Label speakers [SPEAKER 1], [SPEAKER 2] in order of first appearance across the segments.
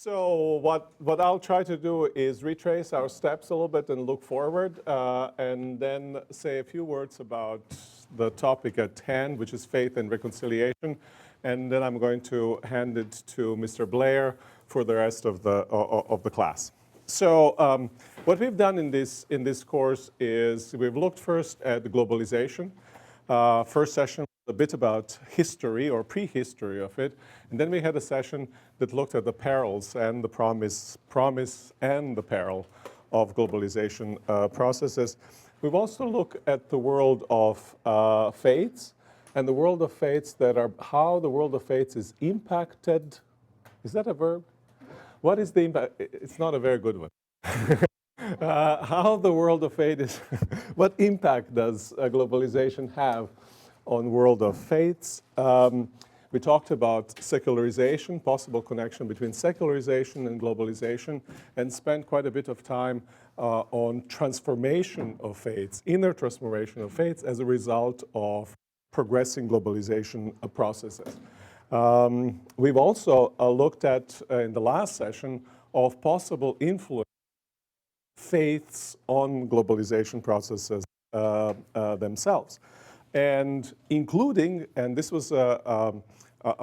[SPEAKER 1] So what I'll try to do is retrace our steps a little bit and look forward, and then say a few words about the topic at hand, which is faith and reconciliation. And then I'm going to hand it to Mr. Blair for the rest of the class. So what we've done in this course is we've looked first at the globalization. First session was a bit about history or prehistory of it, and then we had a session that looked at the perils and the promise and the peril of globalization processes. We've also looked at the world of faiths and the world of faiths how the world of faiths is impacted. Is that a verb? What is the impact? It's not a very good one. How the world of faith is, what impact does globalization have on world of faiths? We talked about secularization, possible connection between secularization and globalization, and spent quite a bit of time on transformation of faiths, inner transformation of faiths as a result of progressing globalization processes. We've also looked at, in the last session, of possible influence faiths on globalization processes themselves. And including, and this was a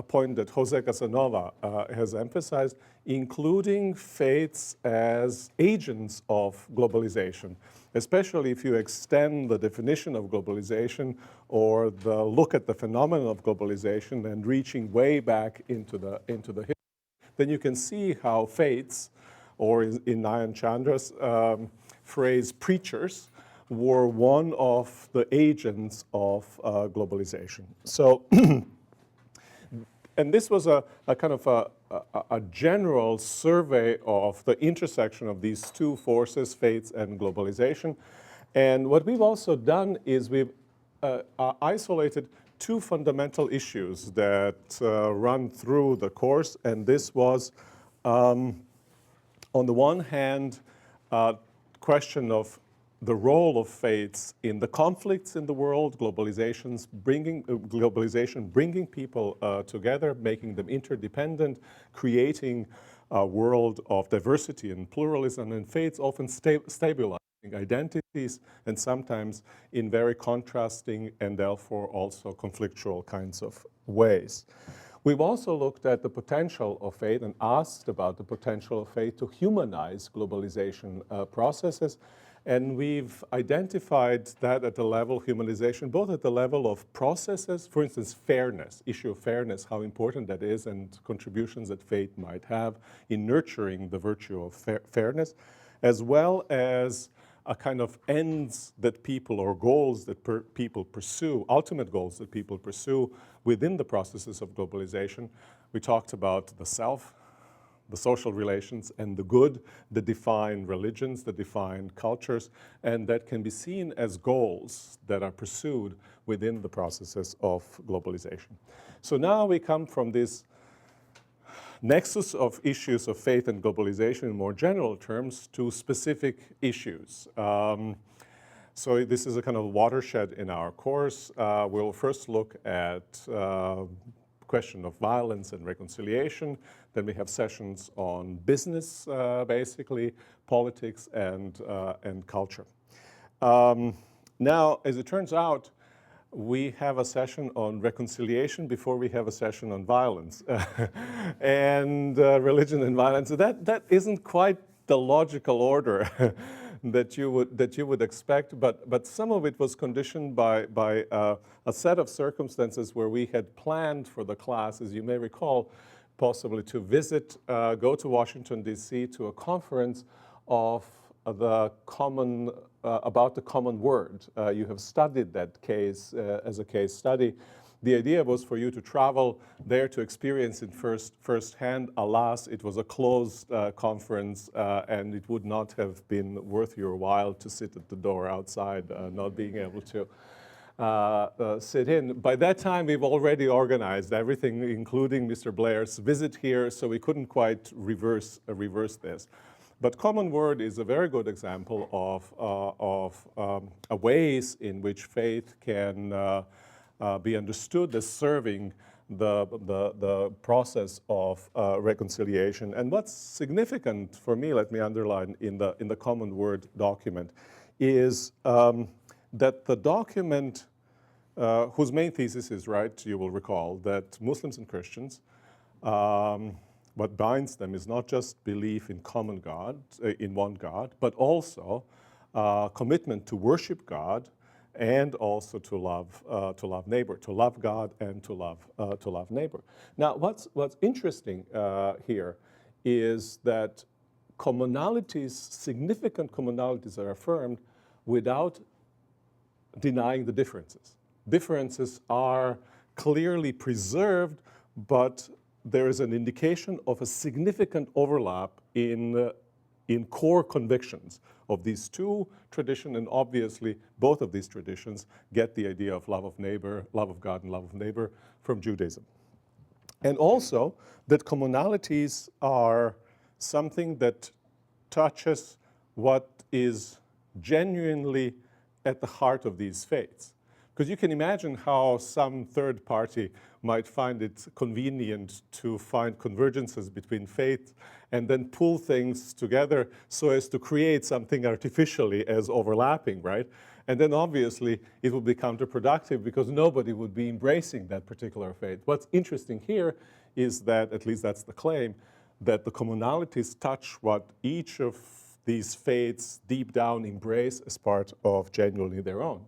[SPEAKER 1] point that Jose Casanova has emphasized, including faiths as agents of globalization, especially if you extend the definition of globalization or the look at the phenomenon of globalization and reaching way back into the history, then you can see how faiths, or in Nayan Chandra's phrase, preachers, were one of the agents of globalization. So, and this was a kind of a general survey of the intersection of these two forces, faiths and globalization. And what we've also done is we've isolated two fundamental issues that run through the course, and this was, on the one hand, question of the role of faiths in the conflicts in the world, globalization bringing people together, making them interdependent, creating a world of diversity and pluralism, and faiths often stabilizing identities, and sometimes in very contrasting and therefore also conflictual kinds of ways. We've also looked at the potential of faith and asked about the potential of faith to humanize globalization processes. And we've identified that at the level of humanization, both at the level of processes, for instance, fairness, issue of fairness, how important that is, and contributions that faith might have in nurturing the virtue of fairness, as well as a kind of ends that people, or goals that people pursue, ultimate goals that people pursue within the processes of globalization. We talked about the self, the social relations, and the good that define religions, that define cultures, and that can be seen as goals that are pursued within the processes of globalization. So now we come from this nexus of issues of faith and globalization in more general terms to specific issues. So this is a kind of watershed in our course. We'll first look at question of violence and reconciliation. Then we have sessions on business, basically, politics and culture. Now, as it turns out, we have a session on reconciliation before we have a session on violence and religion and violence. So that isn't quite the logical order that you would expect, but some of it was conditioned by a set of circumstances where we had planned for the class, as you may recall, possibly to visit, go to Washington, D.C. to a conference of the common, about the common word. You have studied that case as a case study. The idea was for you to travel there to experience it firsthand. Alas, it was a closed conference, and it would not have been worth your while to sit at the door outside, not being able to sit in. By that time, we've already organized everything, including Mr. Blair's visit here, so we couldn't quite reverse this. But common word is a very good example of ways in which faith can be understood as serving the process of reconciliation. And what's significant for me, let me underline in the Common Word document, is that the document, whose main thesis is, right, you will recall, that Muslims and Christians, what binds them is not just belief in common God, in one God, but also commitment to worship God and also to love neighbor, to love God and to love neighbor. Now, what's interesting here is that commonalities, significant commonalities, are affirmed without denying the differences. Differences are clearly preserved, but there is an indication of a significant overlap in core convictions of these two traditions, and obviously both of these traditions get the idea of love of neighbor, love of God and love of neighbor from Judaism. And also that commonalities are something that touches what is genuinely at the heart of these faiths. Because you can imagine how some third party might find it convenient to find convergences between faith and then pull things together so as to create something artificially as overlapping, right? And then obviously it would be counterproductive because nobody would be embracing that particular faith. What's interesting here is that, at least that's the claim, that the commonalities touch what each of these faiths deep down embrace as part of genuinely their own.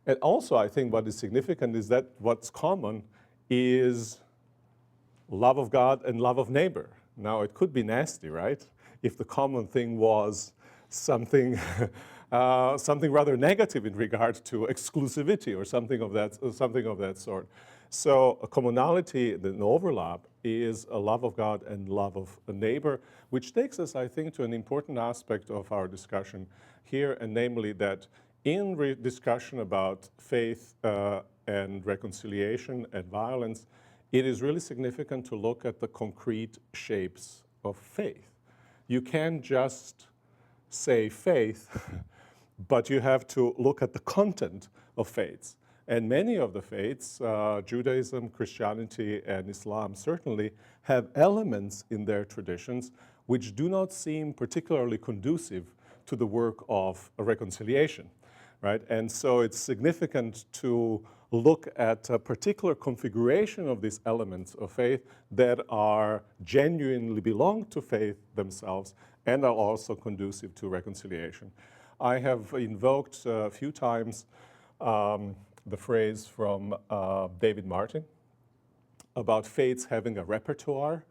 [SPEAKER 1] And also, I think what is significant is that what's common is love of God and love of neighbor. Now, it could be nasty, right? If the common thing was something, something rather negative in regard to exclusivity or something of that sort. So a commonality, an overlap, is a love of God and love of a neighbor, which takes us, I think, to an important aspect of our discussion here, and namely that in discussion about faith and reconciliation and violence, it is really significant to look at the concrete shapes of faith. You can't just say faith, but you have to look at the content of faiths. And many of the faiths, Judaism, Christianity, and Islam certainly, have elements in their traditions which do not seem particularly conducive to the work of a reconciliation, right? And so it's significant to look at a particular configuration of these elements of faith that are genuinely belong to faith themselves and are also conducive to reconciliation. I have invoked a few times the phrase from David Martin about faiths having a repertoire,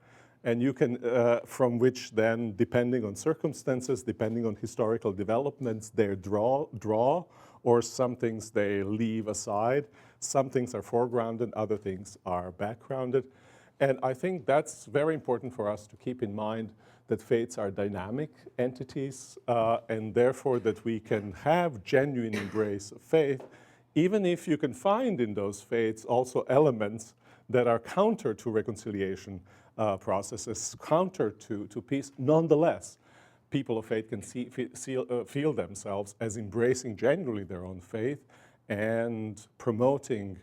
[SPEAKER 1] and you can, from which then, depending on circumstances, depending on historical developments, they draw, or some things they leave aside. Some things are foregrounded, other things are backgrounded. And I think that's very important for us to keep in mind, that faiths are dynamic entities, and therefore that we can have genuine embrace of faith, even if you can find in those faiths also elements that are counter to reconciliation processes, counter to peace. Nonetheless, people of faith can feel themselves as embracing genuinely their own faith and promoting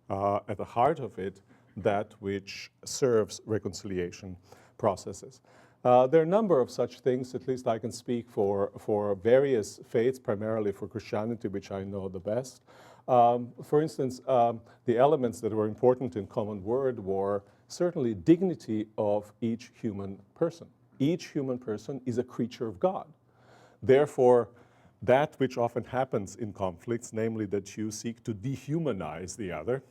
[SPEAKER 1] at the heart of it that which serves reconciliation processes. There are a number of such things, at least I can speak for various faiths, primarily for Christianity, which I know the best. For instance, the elements that were important in Common Word were certainly dignity of each human person. Each human person is a creature of God. Therefore, that which often happens in conflicts, namely that you seek to dehumanize the other,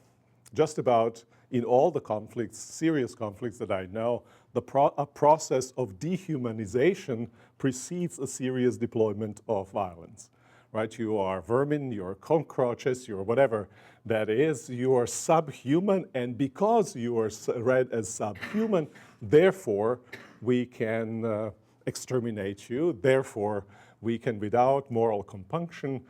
[SPEAKER 1] just about in all the conflicts, serious conflicts that I know, a process of dehumanization precedes a serious deployment of violence. Right? You are vermin, you're cockroaches, you're whatever that is, you are subhuman, and because you are read as subhuman, therefore we can exterminate you, therefore we can, without moral compunction,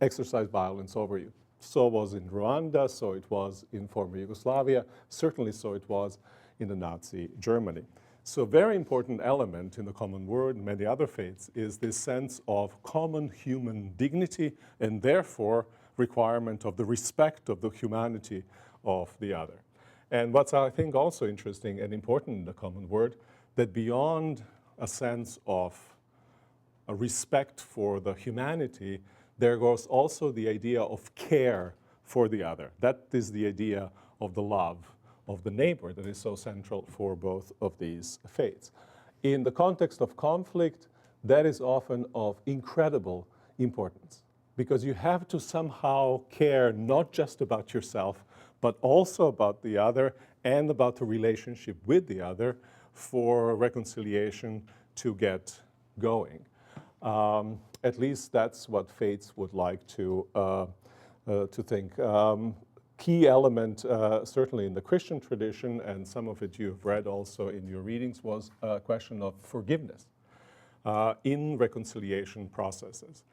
[SPEAKER 1] exercise violence over you. So was in Rwanda, so it was in former Yugoslavia, certainly so it was in the Nazi Germany. So a very important element in the Common Word and many other faiths is this sense of common human dignity, and therefore requirement of the respect of the humanity of the other. And what's, I think, also interesting and important in the common word, that beyond a sense of a respect for the humanity, there goes also the idea of care for the other. That is the idea of the love of the neighbor that is so central for both of these faiths. In the context of conflict, that is often of incredible importance, because you have to somehow care not just about yourself, but also about the other and about the relationship with the other for reconciliation to get going. At least that's what faiths would like to think. Key element, certainly in the Christian tradition, and some of it you've read also in your readings, was a question of forgiveness in reconciliation processes.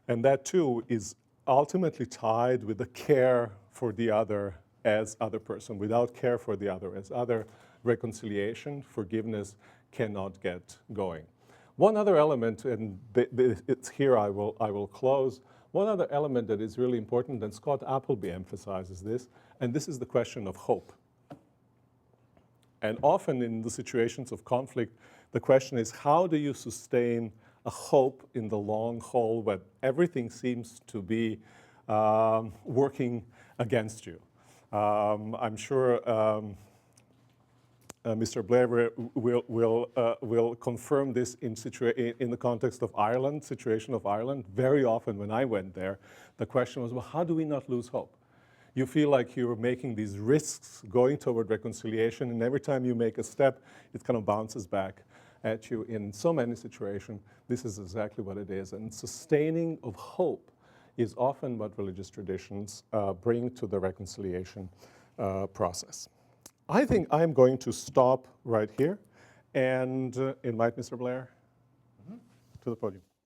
[SPEAKER 1] And that too is ultimately tied with the care for the other as other person. Without care for the other as other, reconciliation, forgiveness cannot get going. One other element, and it's here I will close, one other element that is really important, and Scott Appleby emphasizes this, and this is the question of hope. And often in the situations of conflict, the question is, how do you sustain a hope in the long haul when everything seems to be working against you? I'm sure Mr. Blair will confirm this in the context of Ireland, situation of Ireland. Very often when I went there, the question was, well, how do we not lose hope? You feel like you're making these risks going toward reconciliation, and every time you make a step, it kind of bounces back at you. In so many situations, this is exactly what it is. And sustaining of hope is often what religious traditions bring to the reconciliation process. I think I'm going to stop right here and invite Mr. Blair to the podium.